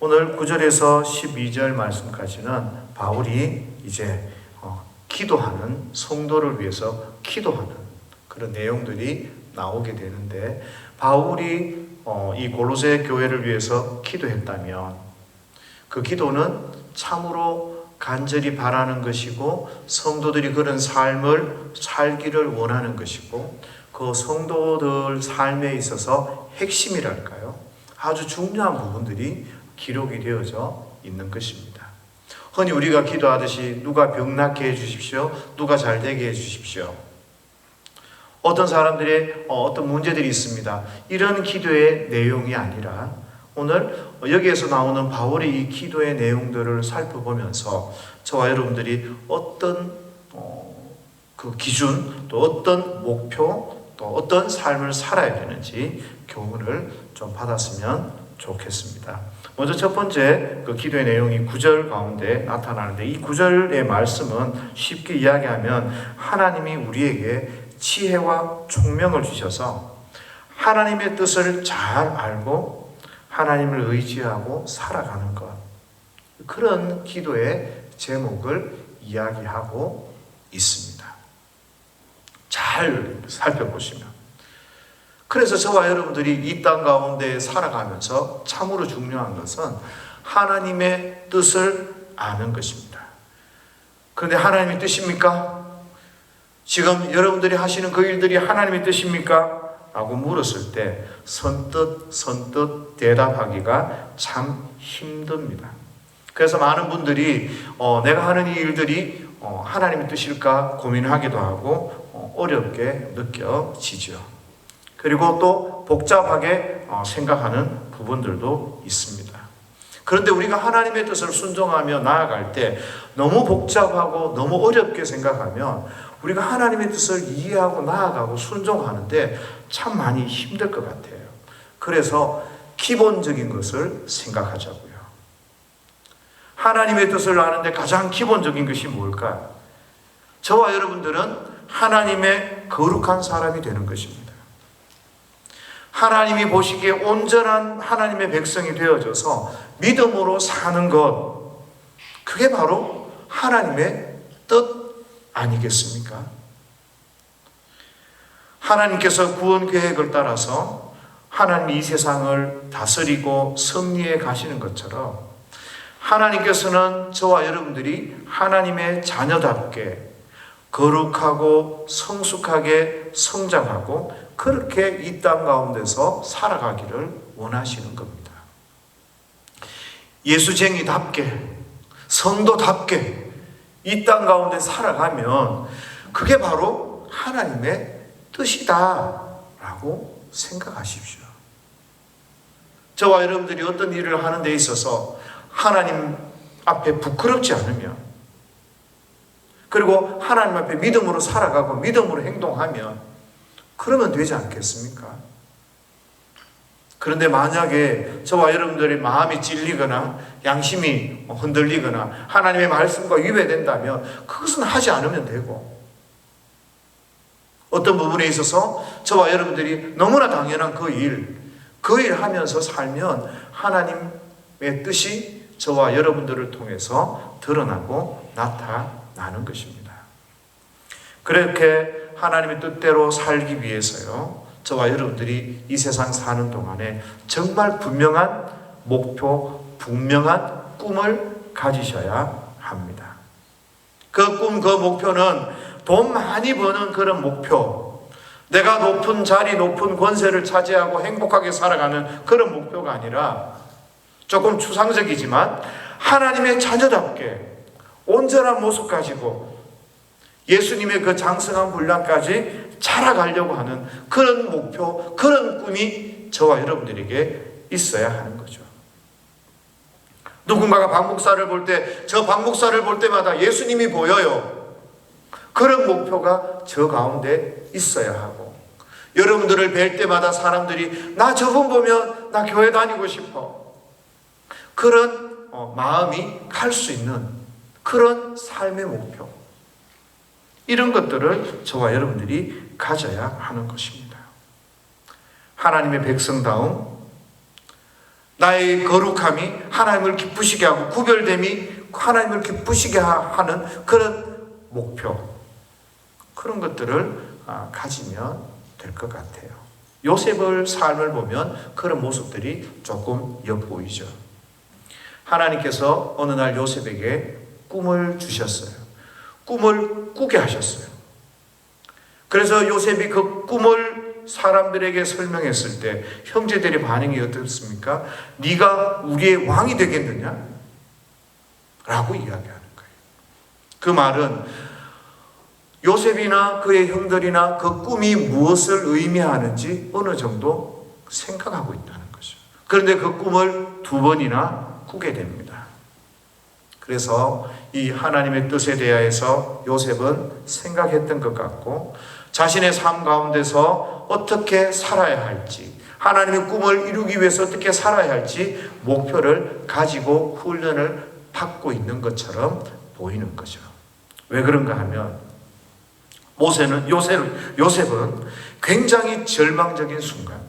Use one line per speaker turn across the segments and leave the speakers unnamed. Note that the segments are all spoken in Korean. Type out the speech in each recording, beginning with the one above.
오늘 9절에서 12절 말씀까지는 바울이 이제 기도하는, 성도를 위해서 기도하는 그런 내용들이 나오게 되는데, 바울이 이 골로새 교회를 위해서 기도했다면 그 기도는 참으로 간절히 바라는 것이고, 성도들이 그런 삶을 살기를 원하는 것이고, 그 성도들 삶에 있어서 핵심이랄까요? 아주 중요한 부분들이 기록이 되어져 있는 것입니다. 흔히 우리가 기도하듯이 누가 병 낫게 해주십시오, 누가 잘 되게 해주십시오, 어떤 사람들의 어떤 문제들이 있습니다. 이런 기도의 내용이 아니라 오늘 여기에서 나오는 바울의 이 기도의 내용들을 살펴보면서 저와 여러분들이 어떤 그 기준, 또 어떤 목표, 또 어떤 삶을 살아야 되는지 교훈을 좀 받았으면 좋겠습니다. 먼저 첫 번째 그 기도의 내용이 9절 가운데 나타나는데, 이 9절의 말씀은 쉽게 이야기하면 하나님이 우리에게 지혜와 총명을 주셔서 하나님의 뜻을 잘 알고 하나님을 의지하고 살아가는 것, 그런 기도의 제목을 이야기하고 있습니다. 잘 살펴보시면. 그래서 저와 여러분들이 이 땅 가운데 살아가면서 참으로 중요한 것은 하나님의 뜻을 아는 것입니다. 그런데 하나님의 뜻입니까? 지금 여러분들이 하시는 그 일들이 하나님의 뜻입니까? 라고 물었을 때 선뜻 대답하기가 참 힘듭니다. 그래서 많은 분들이 내가 하는 이 일들이 하나님의 뜻일까 고민하기도 하고 어렵게 느껴지죠. 그리고 또 복잡하게 생각하는 부분들도 있습니다. 그런데 우리가 하나님의 뜻을 순종하며 나아갈 때 너무 복잡하고 너무 어렵게 생각하면 우리가 하나님의 뜻을 이해하고 나아가고 순종하는데 참 많이 힘들 것 같아요. 그래서 기본적인 것을 생각하자고요. 하나님의 뜻을 아는데 가장 기본적인 것이 뭘까요? 저와 여러분들은 하나님의 거룩한 사람이 되는 것입니다. 하나님이 보시기에 온전한 하나님의 백성이 되어져서 믿음으로 사는 것, 그게 바로 하나님의 뜻 아니겠습니까? 하나님께서 구원 계획을 따라서 하나님이 이 세상을 다스리고 섭리해 가시는 것처럼 하나님께서는 저와 여러분들이 하나님의 자녀답게 거룩하고 성숙하게 성장하고 그렇게 이 땅 가운데서 살아가기를 원하시는 겁니다. 예수쟁이답게, 성도답게 이 땅 가운데 살아가면 그게 바로 하나님의 뜻이다라고 생각하십시오. 저와 여러분들이 어떤 일을 하는 데 있어서 하나님 앞에 부끄럽지 않으면, 그리고 하나님 앞에 믿음으로 살아가고 믿음으로 행동하면 그러면 되지 않겠습니까? 그런데 만약에 저와 여러분들의 마음이 찔리거나 양심이 흔들리거나 하나님의 말씀과 위배된다면 그것은 하지 않으면 되고, 어떤 부분에 있어서 저와 여러분들이 너무나 당연한 그 일 하면서 살면 하나님의 뜻이 저와 여러분들을 통해서 드러나고 나타나는 것입니다. 그렇게 하나님의 뜻대로 살기 위해서요, 저와 여러분들이 이 세상 사는 동안에 정말 분명한 목표, 분명한 꿈을 가지셔야 합니다. 그 꿈, 그 목표는 돈 많이 버는 그런 목표, 내가 높은 자리, 높은 권세를 차지하고 행복하게 살아가는 그런 목표가 아니라 조금 추상적이지만 하나님의 자녀답게 온전한 모습 가지고 예수님의 그 장성한 분량까지 자라가려고 하는 그런 목표, 그런 꿈이 저와 여러분들에게 있어야 하는 거죠. 누군가가 박 목사를 볼 때, 저 박 목사를 볼 때마다 예수님이 보여요. 그런 목표가 저 가운데 있어야 하고, 여러분들을 뵐 때마다 사람들이 나 저분 보면 나 교회 다니고 싶어, 그런 마음이 갈 수 있는 그런 삶의 목표, 이런 것들을 저와 여러분들이 가져야 하는 것입니다. 하나님의 백성다움, 나의 거룩함이 하나님을 기쁘시게 하고 구별됨이 하나님을 기쁘시게 하는 그런 목표, 그런 것들을 가지면 될 것 같아요. 요셉의 삶을 보면 그런 모습들이 조금 엿보이죠. 하나님께서 어느 날 요셉에게 꿈을 주셨어요. 꿈을 꾸게 하셨어요. 그래서 요셉이 그 꿈을 사람들에게 설명했을 때 형제들의 반응이 어떻습니까? 네가 우리의 왕이 되겠느냐? 라고 이야기하는 거예요. 그 말은 요셉이나 그의 형들이나 그 꿈이 무엇을 의미하는지 어느 정도 생각하고 있다는 거죠. 그런데 그 꿈을 2번이나 꾸게 됩니다. 그래서 이 하나님의 뜻에 대하여서 요셉은 생각했던 것 같고 자신의 삶 가운데서 어떻게 살아야 할지, 하나님의 꿈을 이루기 위해서 어떻게 살아야 할지 목표를 가지고 훈련을 받고 있는 것처럼 보이는 거죠. 왜 그런가 하면 요셉은 굉장히 절망적인 순간,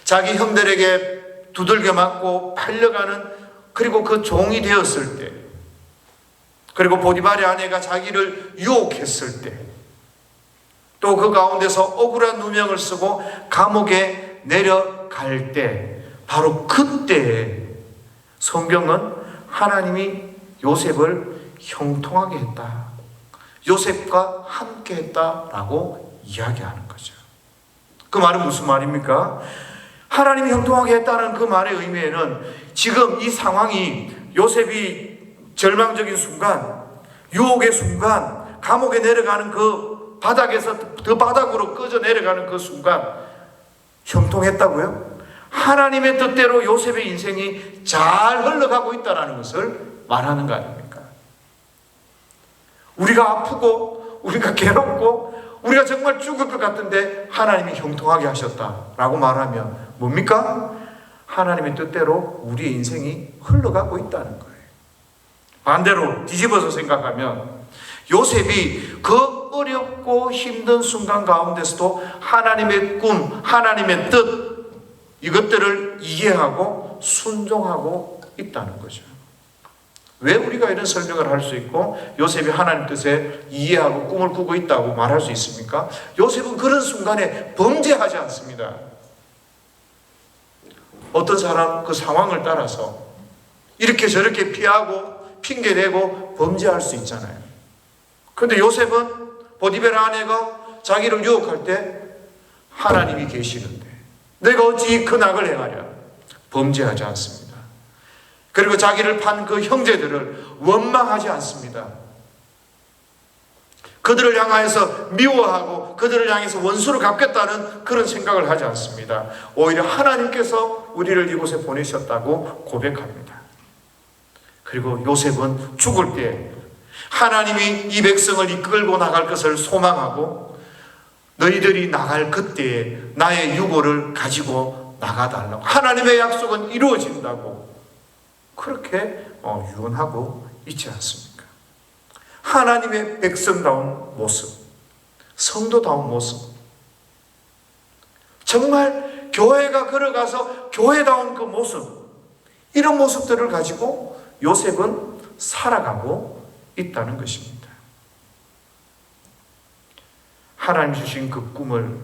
자기 형들에게 두들겨 맞고 팔려가는, 그리고 그 종이 되었을 때, 그리고 보디발의 아내가 자기를 유혹했을 때, 또 그 가운데서 억울한 누명을 쓰고 감옥에 내려갈 때, 바로 그때에 성경은 하나님이 요셉을 형통하게 했다, 요셉과 함께 했다라고 이야기하는 거죠. 그 말은 무슨 말입니까? 하나님이 형통하게 했다는 그 말의 의미에는 지금 이 상황이, 요셉이 절망적인 순간, 유혹의 순간, 감옥에 내려가는 그 바닥에서 더 바닥으로 꺼져 내려가는 그 순간 형통했다고요? 하나님의 뜻대로 요셉의 인생이 잘 흘러가고 있다는 것을 말하는 거 아닙니까? 우리가 아프고 우리가 괴롭고 우리가 정말 죽을 것 같은데 하나님이 형통하게 하셨다라고 말하면 뭡니까? 하나님의 뜻대로 우리의 인생이 흘러가고 있다는 거예요. 반대로 뒤집어서 생각하면 요셉이 그 어렵고 힘든 순간 가운데서도 하나님의 꿈, 하나님의 뜻, 이것들을 이해하고 순종하고 있다는 거죠. 왜 우리가 이런 설명을 할 수 있고 요셉이 하나님 뜻에 이해하고 꿈을 꾸고 있다고 말할 수 있습니까? 요셉은 그런 순간에 범죄하지 않습니다. 어떤 사람 그 상황을 따라서 이렇게 저렇게 피하고 핑계대고 범죄할 수 있잖아요. 그런데 요셉은 보디발 아내가 자기를 유혹할 때 하나님이 계시는데 내가 어찌 그 낙을 행하랴? 범죄하지 않습니다. 그리고 자기를 판 그 형제들을 원망하지 않습니다. 그들을 향하여서 미워하고 그들을 향해서 원수를 갚겠다는 그런 생각을 하지 않습니다. 오히려 하나님께서 우리를 이곳에 보내셨다고 고백합니다. 그리고 요셉은 죽을 때 하나님이 이 백성을 이끌고 나갈 것을 소망하고 너희들이 나갈 그때에 나의 유고를 가지고 나가달라고, 하나님의 약속은 이루어진다고 그렇게 유언하고 있지 않습니까? 하나님의 백성다운 모습, 성도다운 모습, 정말 교회가 걸어가서 교회다운 그 모습, 이런 모습들을 가지고 요셉은 살아가고 있다는 것입니다. 하나님 주신 그 꿈을,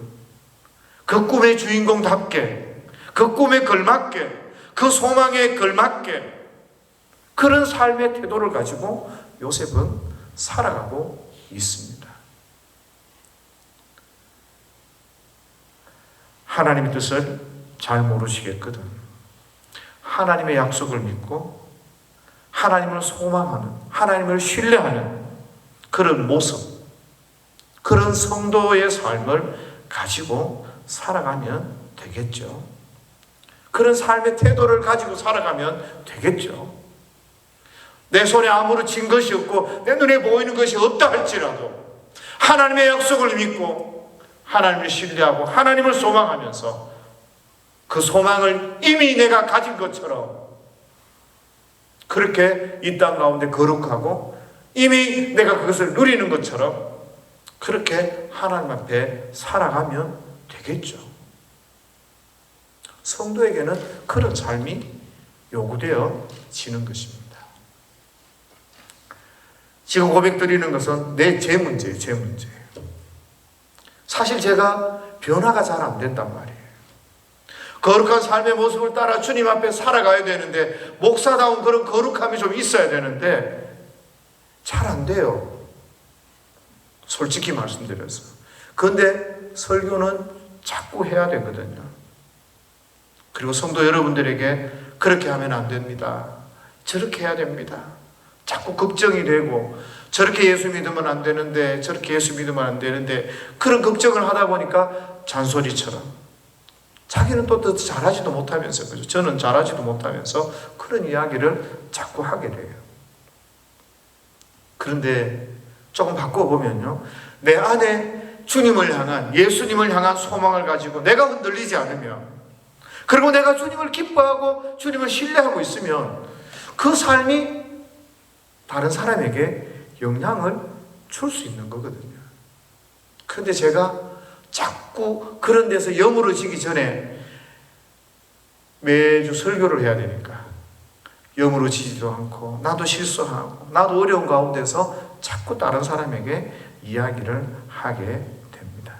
그 꿈의 주인공답게, 그 꿈에 걸맞게, 그 소망에 걸맞게 그런 삶의 태도를 가지고 요셉은 살아가고 있습니다. 하나님의 뜻을 잘 모르시겠거든 하나님의 약속을 믿고 하나님을 소망하는, 하나님을 신뢰하는 그런 모습, 그런 성도의 삶을 가지고 살아가면 되겠죠. 그런 삶의 태도를 가지고 살아가면 되겠죠. 내 손에 아무런 진 것이 없고 내 눈에 보이는 것이 없다 할지라도 하나님의 약속을 믿고 하나님을 신뢰하고 하나님을 소망하면서 그 소망을 이미 내가 가진 것처럼 그렇게 이 땅 가운데 거룩하고 이미 내가 그것을 누리는 것처럼 그렇게 하나님 앞에 살아가면 되겠죠. 성도에게는 그런 삶이 요구되어지는 것입니다. 지금 고백드리는 것은 제 문제예요. 제 문제. 사실 제가 변화가 잘 안 된단 말이에요. 거룩한 삶의 모습을 따라 주님 앞에 살아가야 되는데, 목사다운 그런 거룩함이 좀 있어야 되는데 잘 안 돼요. 솔직히 말씀드려서. 그런데 설교는 자꾸 해야 되거든요. 그리고 성도 여러분들에게 그렇게 하면 안 됩니다, 저렇게 해야 됩니다, 자꾸 걱정이 되고, 저렇게 예수 믿으면 안 되는데 저렇게 예수 믿으면 안 되는데, 그런 걱정을 하다 보니까 잔소리처럼 자기는 또 더 잘하지도 못하면서, 그죠? 저는 잘하지도 못하면서 그런 이야기를 자꾸 하게 돼요. 그런데 조금 바꿔보면요, 내 안에 주님을 향한, 예수님을 향한 소망을 가지고 내가 흔들리지 않으면, 그리고 내가 주님을 기뻐하고 주님을 신뢰하고 있으면 그 삶이 다른 사람에게 영향을 줄 수 있는 거거든요. 그런데 제가 자꾸 그런 데서 여물어지기 전에 매주 설교를 해야 되니까 여물어지지도 않고, 나도 실수하고, 나도 어려운 가운데서 자꾸 다른 사람에게 이야기를 하게 됩니다.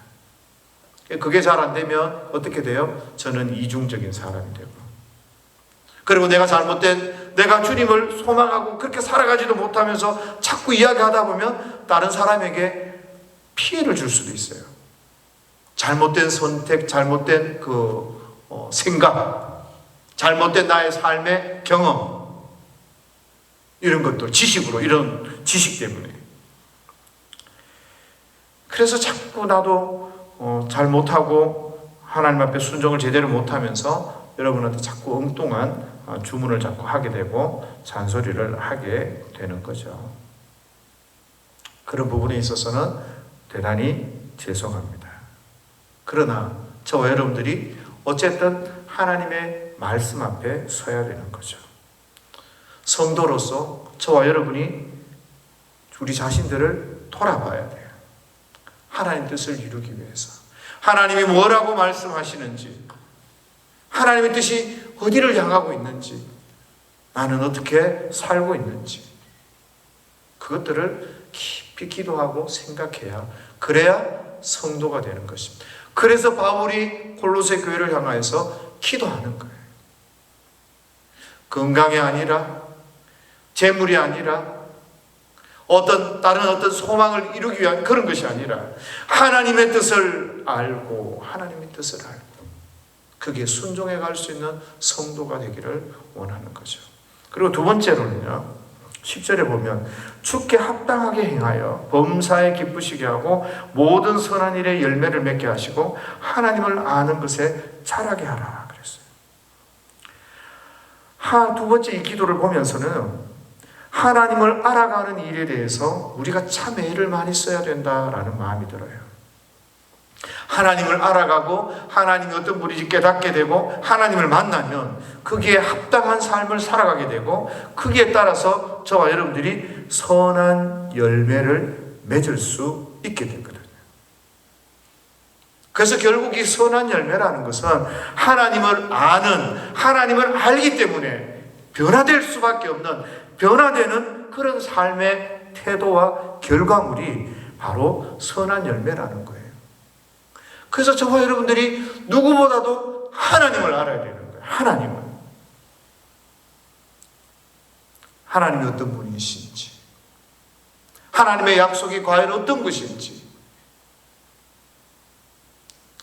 그게 잘 안 되면 어떻게 돼요? 저는 이중적인 사람이 되고, 그리고 내가 주님을 소망하고 그렇게 살아가지도 못하면서 자꾸 이야기하다 보면 다른 사람에게 피해를 줄 수도 있어요. 잘못된 선택, 잘못된 생각, 잘못된 나의 삶의 경험, 이런 것들, 지식으로, 이런 지식 때문에. 그래서 자꾸 나도 잘 못하고 하나님 앞에 순종을 제대로 못하면서 여러분한테 자꾸 엉뚱한 주문을 자꾸 하게 되고 잔소리를 하게 되는 거죠. 그런 부분에 있어서는 대단히 죄송합니다. 그러나 저와 여러분들이 어쨌든 하나님의 말씀 앞에 서야 되는 거죠. 성도로서 저와 여러분이 우리 자신들을 돌아봐야 돼요. 하나님 뜻을 이루기 위해서 하나님이 뭐라고 말씀하시는지, 하나님의 뜻이 어디를 향하고 있는지, 나는 어떻게 살고 있는지, 그것들을 깊이 기도하고 생각해야, 그래야 성도가 되는 것입니다. 그래서 바울이 골로새 교회를 향하여서 기도하는 거예요. 건강이 아니라, 재물이 아니라, 다른 어떤 소망을 이루기 위한 그런 것이 아니라 하나님의 뜻을 알고, 하나님의 뜻을 알고 그게 순종해 갈 수 있는 성도가 되기를 원하는 거죠. 그리고 두 번째로는요, 10절에 보면 주께 합당하게 행하여 범사에 기쁘시게 하고 모든 선한 일에 열매를 맺게 하시고 하나님을 아는 것에 자라게 하라 그랬어요. 두 번째 이 기도를 보면서는 하나님을 알아가는 일에 대해서 우리가 참 애를 많이 써야 된다라는 마음이 들어요. 하나님을 알아가고 하나님이 어떤 분인지 깨닫게 되고 하나님을 만나면 거기에 합당한 삶을 살아가게 되고, 거기에 따라서 저와 여러분들이 선한 열매를 맺을 수 있게 되거든요. 그래서 결국 이 선한 열매라는 것은 하나님을 알기 때문에 변화될 수밖에 없는, 변화되는 그런 삶의 태도와 결과물이 바로 선한 열매라는 거예요. 그래서 저와 여러분들이 누구보다도 하나님을 알아야 되는 거예요. 하나님이 어떤 분이신지, 하나님의 약속이 과연 어떤 것인지,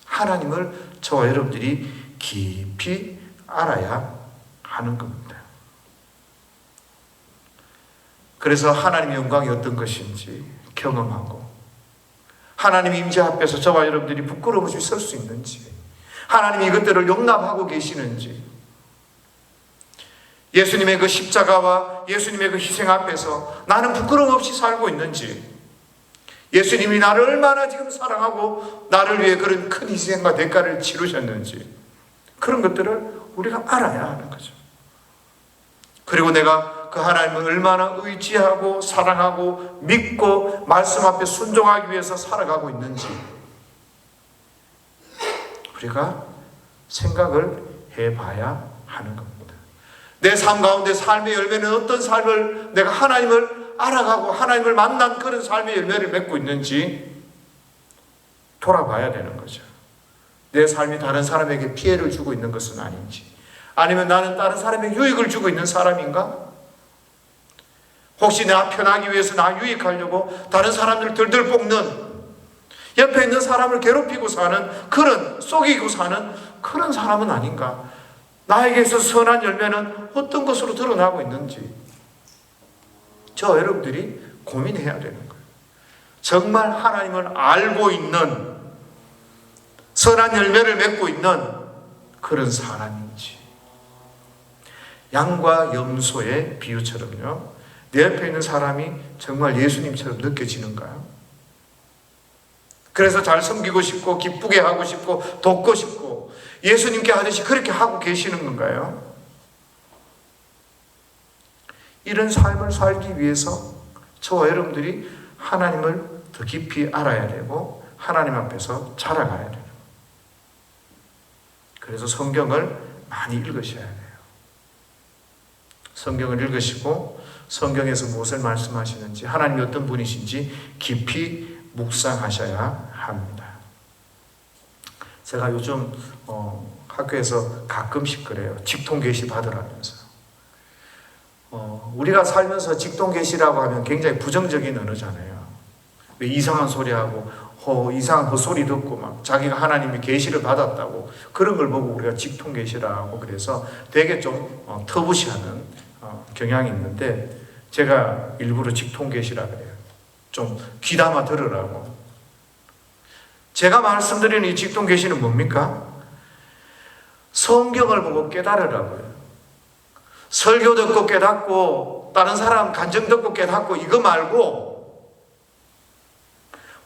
하나님을 저와 여러분들이 깊이 알아야 하는 겁니다. 그래서 하나님의 영광이 어떤 것인지 경험하고, 하나님 임재 앞에서 저와 여러분들이 부끄러움 없이 설 수 있는지, 하나님이 이것들을 용납하고 계시는지, 예수님의 그 십자가와 예수님의 그 희생 앞에서 나는 부끄러움 없이 살고 있는지, 예수님이 나를 얼마나 지금 사랑하고 나를 위해 그런 큰 희생과 대가를 치르셨는지, 그런 것들을 우리가 알아야 하는 거죠. 그리고 내가 그 하나님을 얼마나 의지하고 사랑하고 믿고 말씀 앞에 순종하기 위해서 살아가고 있는지 우리가 생각을 해봐야 하는 겁니다. 내 삶 가운데 삶의 열매는 어떤 삶을, 내가 하나님을 알아가고 하나님을 만난 그런 삶의 열매를 맺고 있는지 돌아봐야 되는 거죠. 내 삶이 다른 사람에게 피해를 주고 있는 것은 아닌지, 아니면 나는 다른 사람에게 유익을 주고 있는 사람인가? 혹시 나 편하기 위해서 나 유익하려고 다른 사람들을 들들 볶는, 옆에 있는 사람을 괴롭히고 사는, 그런 속이고 사는 그런 사람은 아닌가? 나에게 있어서 선한 열매는 어떤 것으로 드러나고 있는지 저 여러분들이 고민해야 되는 거예요. 정말 하나님을 알고 있는, 선한 열매를 맺고 있는 그런 사람인지. 양과 염소의 비유처럼요, 내 옆에 있는 사람이 정말 예수님처럼 느껴지는가요? 그래서 잘 섬기고 싶고 기쁘게 하고 싶고 돕고 싶고 예수님께 하듯이 그렇게 하고 계시는 건가요? 이런 삶을 살기 위해서 저와 여러분들이 하나님을 더 깊이 알아야 되고 하나님 앞에서 자라가야 돼요. 그래서 성경을 많이 읽으셔야 돼요. 성경을 읽으시고 성경에서 무엇을 말씀하시는지, 하나님이 어떤 분이신지 깊이 묵상하셔야 합니다. 제가 요즘 학교에서 가끔씩 그래요. 직통 계시 받으라면서. 우리가 살면서 직통 계시라고 하면 굉장히 부정적인 언어잖아요. 왜 이상한 소리하고 이상한 헛소리 듣고 막 자기가 하나님의 계시를 받았다고 그런 걸 보고 우리가 직통 계시라고, 그래서 되게 좀 터부시하는 경향이 있는데, 제가 일부러 직통 계시라 그래요. 좀 귀담아 들으라고. 제가 말씀드리는 이 직통 계시는 뭡니까? 성경을 보고 깨달으라고요. 설교 듣고 깨닫고 다른 사람 간증 듣고 깨닫고 이거 말고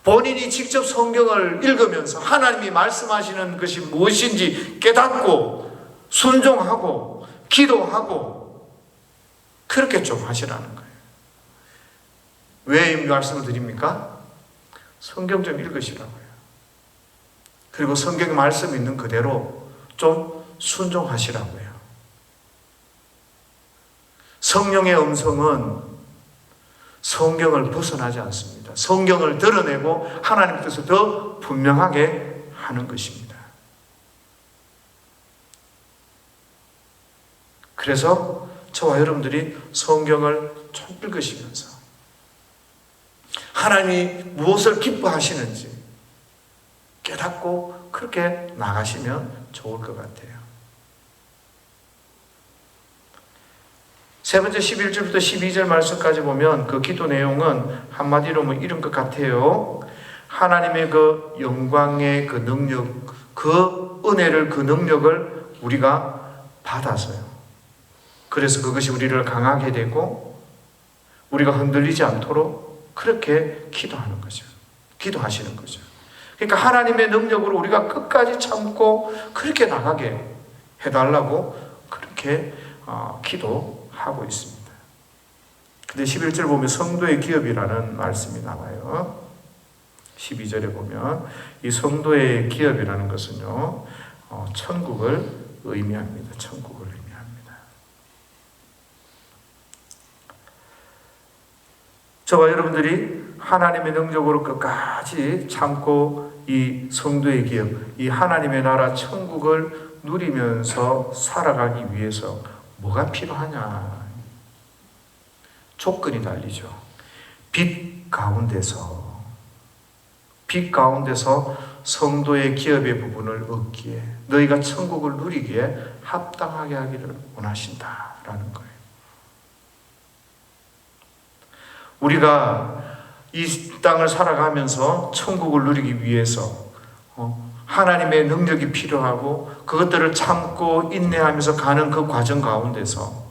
본인이 직접 성경을 읽으면서 하나님이 말씀하시는 것이 무엇인지 깨닫고 순종하고 기도하고 그렇게 좀 하시라는 거예요. 왜 이 말씀을 드립니까? 성경 좀 읽으시라고요. 그리고 성경 말씀 있는 그대로 좀 순종하시라고요. 성령의 음성은 성경을 벗어나지 않습니다. 성경을 드러내고 하나님 뜻을 더 분명하게 하는 것입니다. 그래서 저와 여러분들이 성경을 좀 읽으시면서 하나님이 무엇을 기뻐하시는지 깨닫고 그렇게 나가시면 좋을 것 같아요. 세 번째 11절부터 12절 말씀까지 보면 그 기도 내용은 한마디로 뭐 이런 것 같아요. 하나님의 그 영광의 그 능력, 그 은혜를, 그 능력을 우리가 받아서요. 그래서 그것이 우리를 강하게 되고 우리가 흔들리지 않도록 그렇게 기도하는 거죠. 기도하시는 거죠. 그러니까 하나님의 능력으로 우리가 끝까지 참고 그렇게 나가게 해달라고 그렇게 기도하고 있습니다. 근데 11절 보면 성도의 기업이라는 말씀이 나와요. 12절에 보면 이 성도의 기업이라는 것은요, 천국을 의미합니다. 천국을 의미합니다. 저와 여러분들이 하나님의 능력으로 끝까지 참고 이 성도의 기업, 이 하나님의 나라 천국을 누리면서 살아가기 위해서 뭐가 필요하냐? 조건이 달리죠. 빛 가운데서 성도의 기업의 부분을 얻기에, 너희가 천국을 누리기에 합당하게 하기를 원하신다라는 거예요. 우리가 이 땅을 살아가면서 천국을 누리기 위해서 하나님의 능력이 필요하고 그것들을 참고 인내하면서 가는 그 과정 가운데서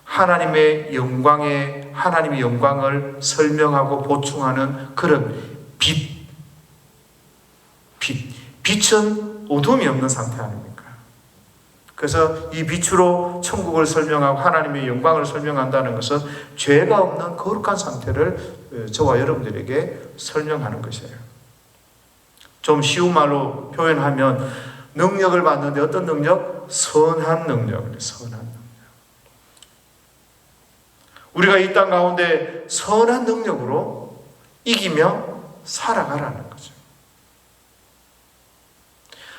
하나님의 영광을 설명하고 보충하는 그런 빛은 어둠이 없는 상태 아닙니까? 그래서 이 빛으로 천국을 설명하고 하나님의 영광을 설명한다는 것은 죄가 없는 거룩한 상태를 저와 여러분들에게 설명하는 것이에요. 좀 쉬운 말로 표현하면 능력을 받는데 어떤 능력? 선한 능력. 선한 능력. 우리가 이 땅 가운데 선한 능력으로 이기며 살아가라는 거죠.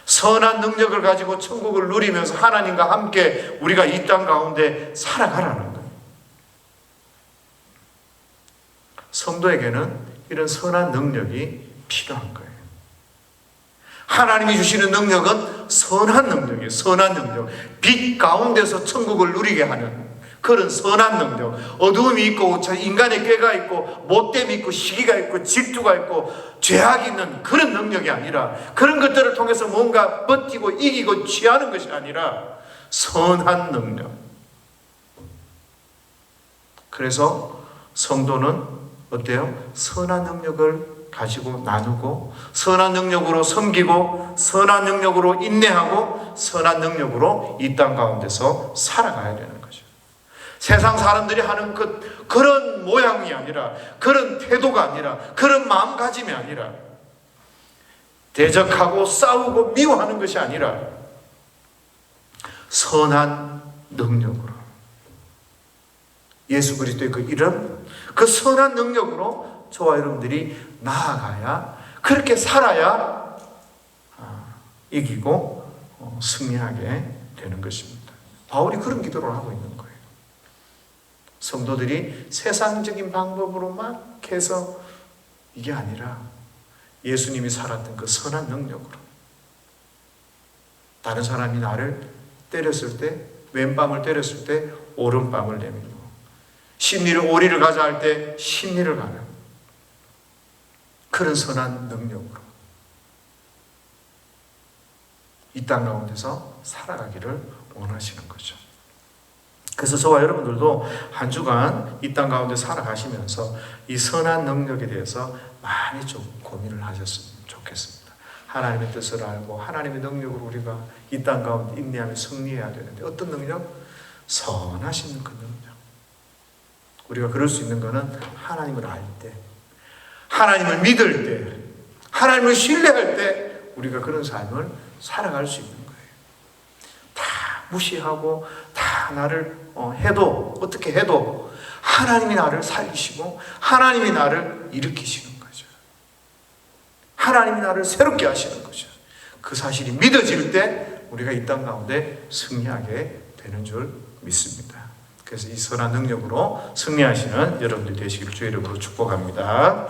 선한 능력을 가지고 천국을 누리면서 하나님과 함께 우리가 이 땅 가운데 살아가라는 거예요. 성도에게는 이런 선한 능력이 필요한 거예요. 하나님이 주시는 능력은 선한 능력이에요. 선한 능력. 빛 가운데서 천국을 누리게 하는 그런 선한 능력. 어두움이 있고 인간의 꾀가 있고 못됨이 있고 시기가 있고 질투가 있고 죄악이 있는 그런 능력이 아니라, 그런 것들을 통해서 뭔가 버티고 이기고 취하는 것이 아니라 선한 능력. 그래서 성도는 어때요? 선한 능력을 가지고 나누고, 선한 능력으로 섬기고, 선한 능력으로 인내하고, 선한 능력으로 이 땅 가운데서 살아가야 되는 거죠. 세상 사람들이 하는 그런 모양이 아니라, 그런 태도가 아니라, 그런 마음가짐이 아니라, 대적하고 싸우고 미워하는 것이 아니라 선한 능력으로, 예수 그리스도의 그 이름, 그 선한 능력으로 저와 여러분들이 나아가야, 그렇게 살아야 이기고 승리하게 되는 것입니다. 바울이 그런 기도를 하고 있는 거예요. 성도들이 세상적인 방법으로 막 해서 이게 아니라 예수님이 살았던 그 선한 능력으로, 다른 사람이 나를 때렸을 때, 왼밤을 때렸을 때 오른밤을 내밀고, 오리를 가자 할 때 십리를 가는 그런 선한 능력으로 이 땅 가운데서 살아가기를 원하시는 거죠. 그래서 저와 여러분들도 한 주간 이 땅 가운데 살아가시면서 이 선한 능력에 대해서 많이 좀 고민을 하셨으면 좋겠습니다. 하나님의 뜻을 알고 하나님의 능력으로 우리가 이 땅 가운데 인내하며 승리해야 되는데, 어떤 능력? 선하신 그 능력. 우리가 그럴 수 있는 것은 하나님을 알 때, 하나님을 믿을 때, 하나님을 신뢰할 때 우리가 그런 삶을 살아갈 수 있는 거예요. 다 무시하고 다 나를 해도, 어떻게 해도 하나님이 나를 살리시고 하나님이 나를 일으키시는 거죠. 하나님이 나를 새롭게 하시는 거죠. 그 사실이 믿어질 때 우리가 이 땅 가운데 승리하게 되는 줄 믿습니다. 그래서 이 선한 능력으로 승리하시는 여러분들이 되시기를 주의 이름으로 축복합니다.